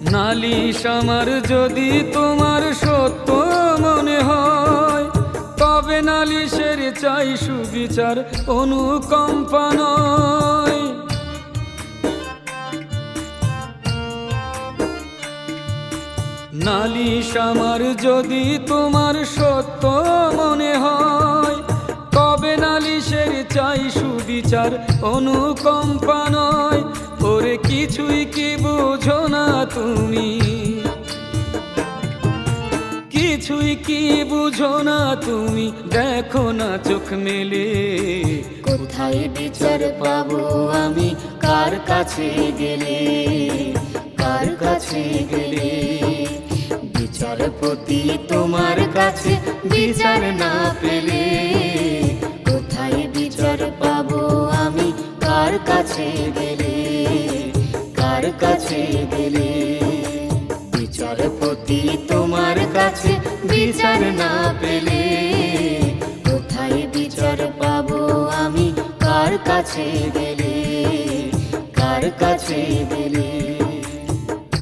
নালিশ আমার যদি তোমার সত্য মনে হয়, তবে নালিশের চাই সুবিচার, অনুকম্পা নয়। নালিশ আমার যদি তোমার সত্য মনে হয়, তবে নালিশের চাই সুবিচার, অনুকম্পা নয়। ওরে কিছুই কি বুঝো না তুমি, কিছুই কি বুঝো না তুমি, দেখো না চোখ মেলে। কোথায় বিচার পাবো আমি, কার কাছে গেলে, কার কাছে গেলে? বিচারপতি তোমার কাছে বিচার না পেলে, কোথায় বিচার পাবো আমি, কার কাছে গেলে, কার কাছে গেলে? বিচারপতি তোমার কাছে বিচার না পেলে, কোথায় বিচার পাবো আমি, কার কাছে গেলে, কার কাছে গেলে?